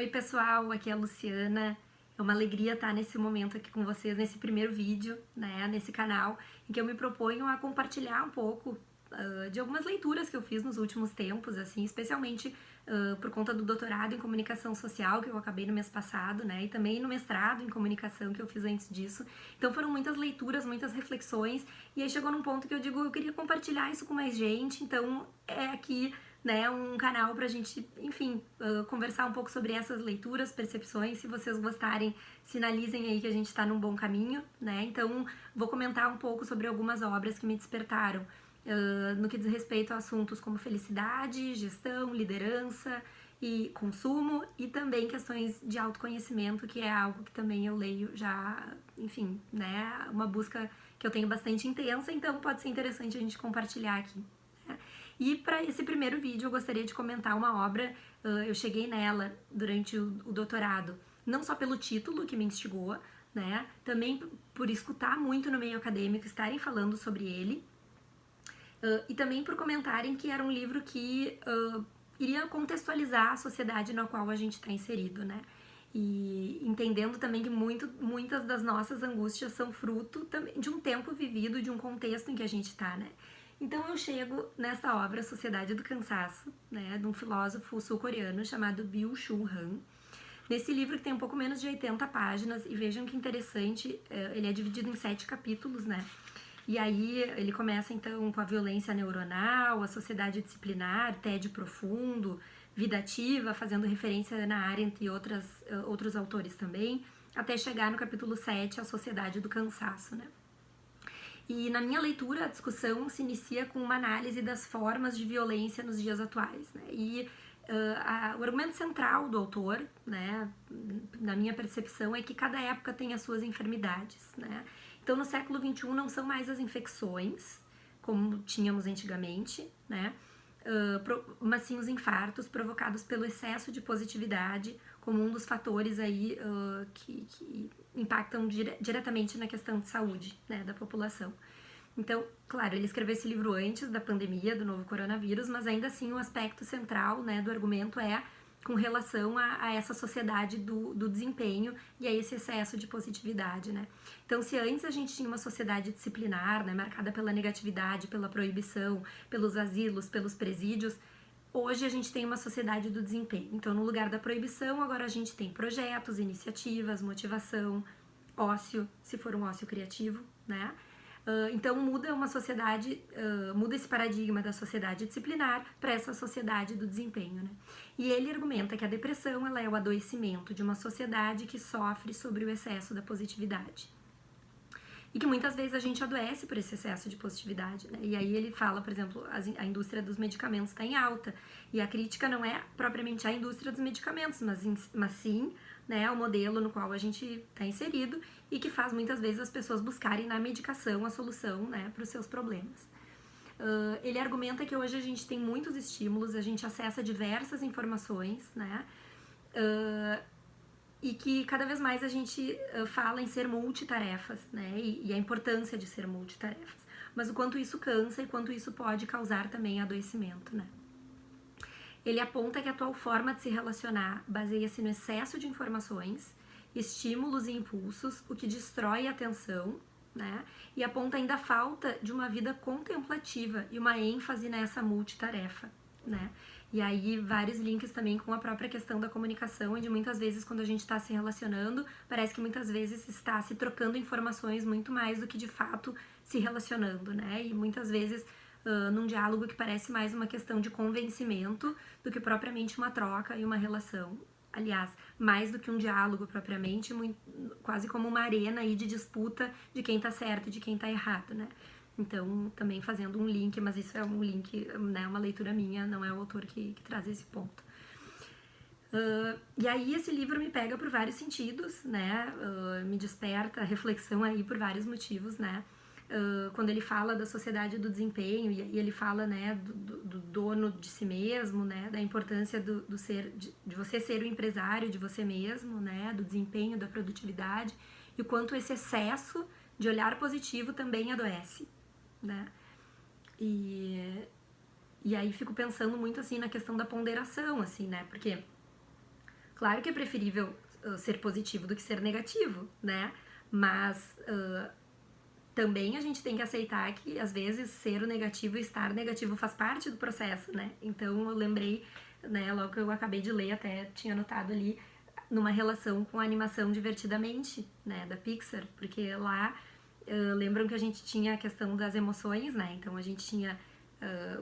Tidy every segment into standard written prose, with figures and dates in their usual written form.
Oi pessoal, aqui é a Luciana. É uma alegria estar nesse momento aqui com vocês, nesse primeiro vídeo, né, nesse canal, em que eu me proponho a compartilhar um pouco de algumas leituras que eu fiz nos últimos tempos, assim, especialmente por conta do doutorado em comunicação social que eu acabei no mês passado, né, e também no mestrado em comunicação que eu fiz antes disso. Então foram muitas leituras, muitas reflexões, e aí chegou num ponto que eu digo, eu queria compartilhar isso com mais gente, então é aqui, né, um canal pra gente, enfim, conversar um pouco sobre essas leituras, percepções. Se vocês gostarem, sinalizem aí que a gente tá num bom caminho, né? Então, vou comentar um pouco sobre algumas obras que me despertaram no que diz respeito a assuntos como felicidade, gestão, liderança e consumo, e também questões de autoconhecimento, que é algo que também eu leio já, enfim, né, uma busca que eu tenho bastante intensa, então pode ser interessante a gente compartilhar aqui. E para esse primeiro vídeo eu gostaria de comentar uma obra, eu cheguei nela durante o doutorado, não só pelo título que me instigou, né, também por escutar muito no meio acadêmico, estarem falando sobre ele, e também por comentarem que era um livro que iria contextualizar a sociedade na qual a gente está inserido, né, e entendendo também que muitas das nossas angústias são fruto também de um tempo vivido, de um contexto em que a gente está, né. Então eu chego nessa obra, Sociedade do Cansaço, né, de um filósofo sul-coreano chamado Byung-Chul Han. Nesse livro que tem um pouco menos de 80 páginas, e vejam que interessante, ele é dividido em 7 capítulos, né? E aí ele começa então com a violência neuronal, a sociedade disciplinar, tédio profundo, vida ativa, fazendo referência a Hannah Arendt e outros autores também, até chegar no capítulo 7, a Sociedade do Cansaço, né? E na minha leitura, a discussão se inicia com uma análise das formas de violência nos dias atuais, né? E o argumento central do autor, né, na minha percepção, é que cada época tem as suas enfermidades, né? Então, no século XXI não são mais as infecções, como tínhamos antigamente, né? Mas sim os infartos provocados pelo excesso de positividade, como um dos fatores aí que impactam diretamente na questão de saúde, né, da população. Então, claro, ele escreveu esse livro antes da pandemia, do novo coronavírus, mas ainda assim o aspecto central, né, do argumento é com relação a essa sociedade do desempenho e a esse excesso de positividade, né. Então, se antes a gente tinha uma sociedade disciplinar, né, marcada pela negatividade, pela proibição, pelos asilos, pelos presídios, hoje a gente tem uma sociedade do desempenho. Então, no lugar da proibição, agora a gente tem projetos, iniciativas, motivação, ócio, se for um ócio criativo, né? Então muda uma sociedade, muda esse paradigma da sociedade disciplinar para essa sociedade do desempenho, né? E ele argumenta que a depressão ela é o adoecimento de uma sociedade que sofre sobre o excesso da positividade. E que muitas vezes a gente adoece por esse excesso de positividade, né? E aí ele fala, por exemplo, a indústria dos medicamentos está em alta. E a crítica não é propriamente a indústria dos medicamentos, mas sim, né, o modelo no qual a gente está inserido e que faz muitas vezes as pessoas buscarem na medicação a solução, né, para os seus problemas. Ele argumenta que hoje a gente tem muitos estímulos, a gente acessa diversas informações, né? E que cada vez mais a gente fala em ser multitarefas, né? E a importância de ser multitarefas. Mas o quanto isso cansa e quanto isso pode causar também adoecimento, né? Ele aponta que a atual forma de se relacionar baseia-se no excesso de informações, estímulos e impulsos, o que destrói a atenção, né? E aponta ainda a falta de uma vida contemplativa e uma ênfase nessa multitarefa, né? E aí vários links também com a própria questão da comunicação, onde muitas vezes quando a gente está se relacionando, parece que muitas vezes está se trocando informações muito mais do que de fato se relacionando, né? E muitas vezes num diálogo que parece mais uma questão de convencimento do que propriamente uma troca e uma relação. Aliás, mais do que um diálogo propriamente, quase como uma arena aí de disputa de quem tá certo e de quem tá errado, né? Então, também fazendo um link, mas isso é um link, né, uma leitura minha, não é o autor que traz esse ponto. E aí esse livro me pega por vários sentidos, né, me desperta a reflexão aí por vários motivos, né, quando ele fala da sociedade do desempenho, e ele fala, né, do dono de si mesmo, né, da importância de você ser o empresário de você mesmo, né, do desempenho, da produtividade, e o quanto esse excesso de olhar positivo também adoece, né, e aí fico pensando muito, assim, na questão da ponderação, assim, né, porque Claro que é preferível ser positivo do que ser negativo, né? Mas também a gente tem que aceitar que, às vezes, ser o negativo e estar negativo faz parte do processo, né? Então, eu lembrei, né, logo que eu acabei de ler, até tinha anotado ali, numa relação com a animação Divertidamente, né, da Pixar, porque lá lembram que a gente tinha a questão das emoções, né? Então, a gente tinha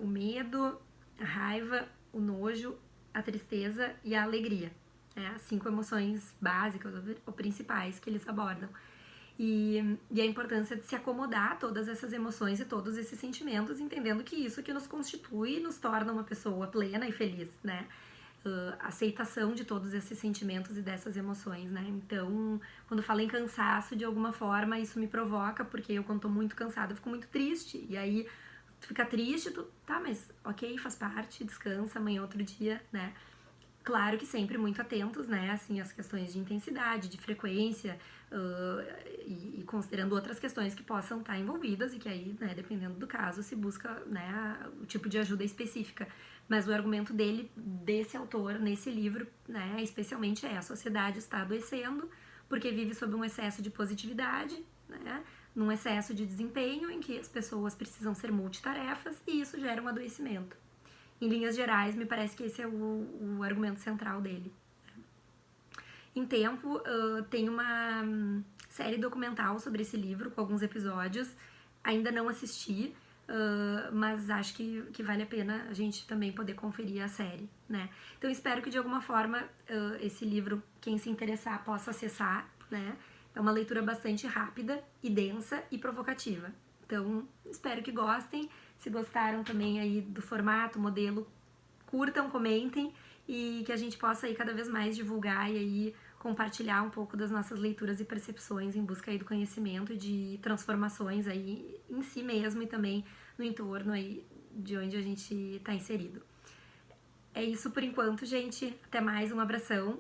o medo, a raiva, o nojo, a tristeza e a alegria. Né? As 5 emoções básicas ou principais que eles abordam. E a importância de se acomodar a todas essas emoções e todos esses sentimentos, entendendo que isso que nos constitui e nos torna uma pessoa plena e feliz, né? Aceitação de todos esses sentimentos e dessas emoções, né? Então, quando falo em cansaço, de alguma forma, isso me provoca, porque eu, quando tô muito cansada, eu fico muito triste. E aí, tu fica triste, tá, mas ok, faz parte, descansa, amanhã é outro dia, né? Claro que sempre muito atentos, né, assim, as questões de intensidade, de frequência, e considerando outras questões que possam estar envolvidas e que aí, né, dependendo do caso, se busca, né, o tipo de ajuda específica. Mas o argumento desse autor, nesse livro, né, especialmente a sociedade está adoecendo porque vive sob um excesso de positividade, né, num excesso de desempenho em que as pessoas precisam ser multitarefas e isso gera um adoecimento. Em linhas gerais, me parece que esse é o argumento central dele. Em Tempo, tem uma série documental sobre esse livro, com alguns episódios. Ainda não assisti, mas acho que vale a pena a gente também poder conferir a série, né? Então, espero que, de alguma forma, esse livro, quem se interessar, possa acessar, né? É uma leitura bastante rápida e densa e provocativa. Então, espero que gostem. Se gostaram também aí do formato, modelo, curtam, comentem e que a gente possa aí cada vez mais divulgar e aí compartilhar um pouco das nossas leituras e percepções em busca aí do conhecimento e de transformações aí em si mesmo e também no entorno aí de onde a gente está inserido. É isso por enquanto, gente. Até mais, um abração